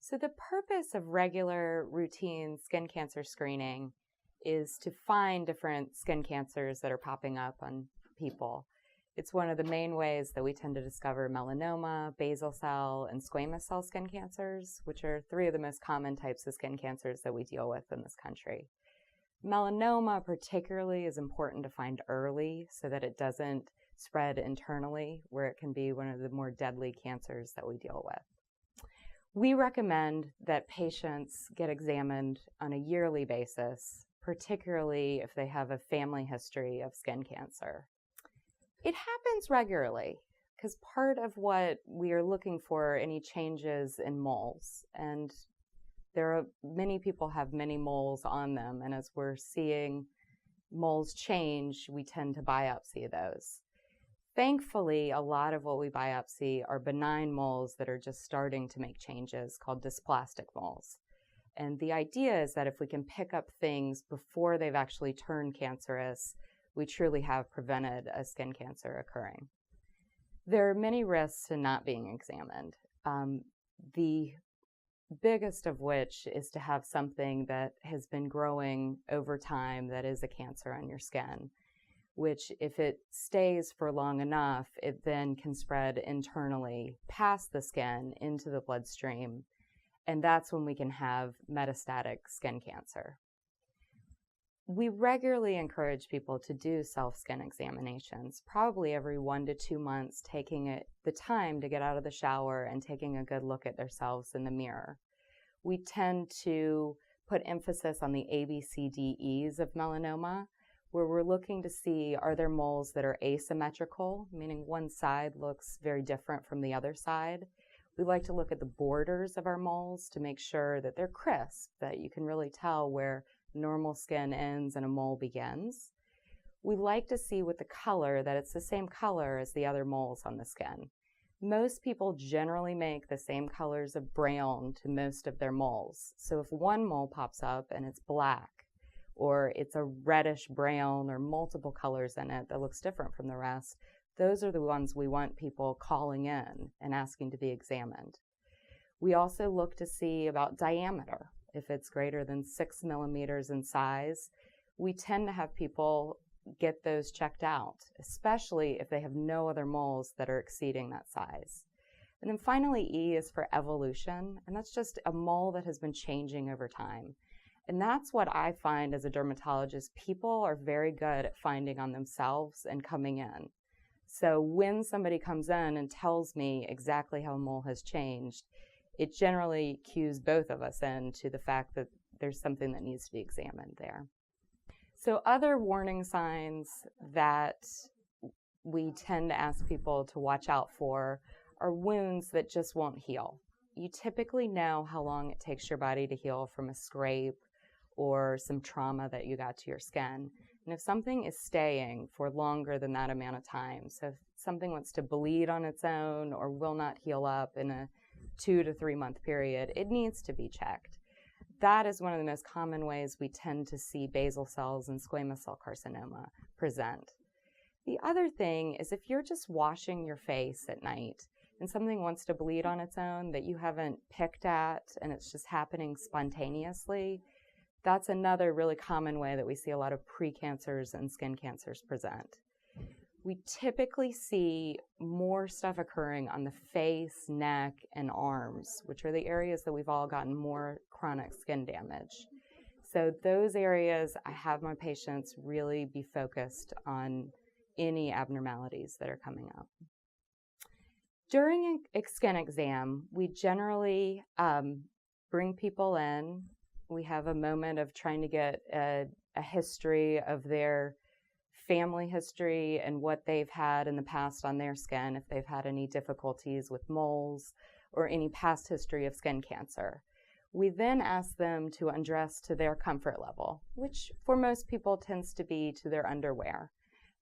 So the purpose of regular routine skin cancer screening is to find different skin cancers that are popping up on people. It's one of the main ways that we tend to discover melanoma, basal cell, and squamous cell skin cancers, which are three of the most common types of skin cancers that we deal with in this country. Melanoma particularly is important to find early so that it doesn't spread internally, where it can be one of the more deadly cancers that we deal with. We recommend that patients get examined on a yearly basis, particularly if they have a family history of skin cancer. It happens regularly because part of what we are looking for are any changes in moles, and many people have many moles on them, and as we're seeing moles change, we tend to biopsy those. Thankfully, a lot of what we biopsy are benign moles that are just starting to make changes called dysplastic moles. And the idea is that if we can pick up things before they've actually turned cancerous, we truly have prevented a skin cancer occurring. There are many risks to not being examined. The biggest of which is to have something that has been growing over time that is a cancer on your skin, which if it stays for long enough, it then can spread internally past the skin into the bloodstream, and that's when we can have metastatic skin cancer. We regularly encourage people to do self-skin examinations, probably every 1 to 2 months, taking the time to get out of the shower and taking a good look at themselves in the mirror. We tend to put emphasis on the ABCDEs of melanoma, where we're looking to see, are there moles that are asymmetrical, meaning one side looks very different from the other side. We like to look at the borders of our moles to make sure that they're crisp, that you can really tell where normal skin ends and a mole begins. We like to see with the color that it's the same color as the other moles on the skin. Most people generally make the same colors of brown to most of their moles. So if one mole pops up and it's black, or it's a reddish brown or multiple colors in it that looks different from the rest, those are the ones we want people calling in and asking to be examined. We also look to see about diameter. If it's greater than 6 millimeters in size, we tend to have people get those checked out, especially if they have no other moles that are exceeding that size. And then finally, E is for evolution, and that's just a mole that has been changing over time. And that's what I find as a dermatologist. People are very good at finding on themselves and coming in. So when somebody comes in and tells me exactly how a mole has changed, it generally cues both of us in to the fact that there's something that needs to be examined there. So other warning signs that we tend to ask people to watch out for are wounds that just won't heal. You typically know how long it takes your body to heal from a scrape or some trauma that you got to your skin. And if something is staying for longer than that amount of time, so if something wants to bleed on its own or will not heal up in a 2 to 3 month period, it needs to be checked. That is one of the most common ways we tend to see basal cells and squamous cell carcinoma present. The other thing is if you're just washing your face at night and something wants to bleed on its own that you haven't picked at and it's just happening spontaneously, that's another really common way that we see a lot of precancers and skin cancers present. We typically see more stuff occurring on the face, neck, and arms, which are the areas that we've all gotten more chronic skin damage. So those areas, I have my patients really be focused on any abnormalities that are coming up. During a skin exam, we generally bring people in. We have a moment of trying to get a history of their family history and what they've had in the past on their skin, if they've had any difficulties with moles or any past history of skin cancer. We then ask them to undress to their comfort level, which for most people tends to be to their underwear.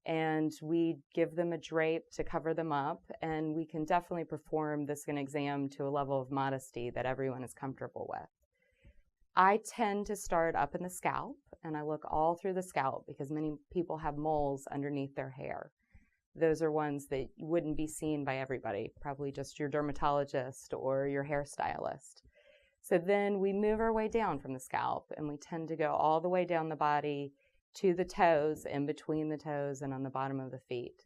And we give them a drape to cover them up, and we can definitely perform the skin exam to a level of modesty that everyone is comfortable with. I tend to start up in the scalp, and I look all through the scalp because many people have moles underneath their hair. Those are ones that wouldn't be seen by everybody, probably just your dermatologist or your hairstylist. So then we move our way down from the scalp, and we tend to go all the way down the body to the toes, in between the toes and on the bottom of the feet.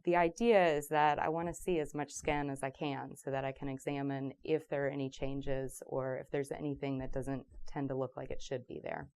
The idea is that I want to see as much skin as I can so that I can examine if there are any changes or if there's anything that doesn't tend to look like it should be there.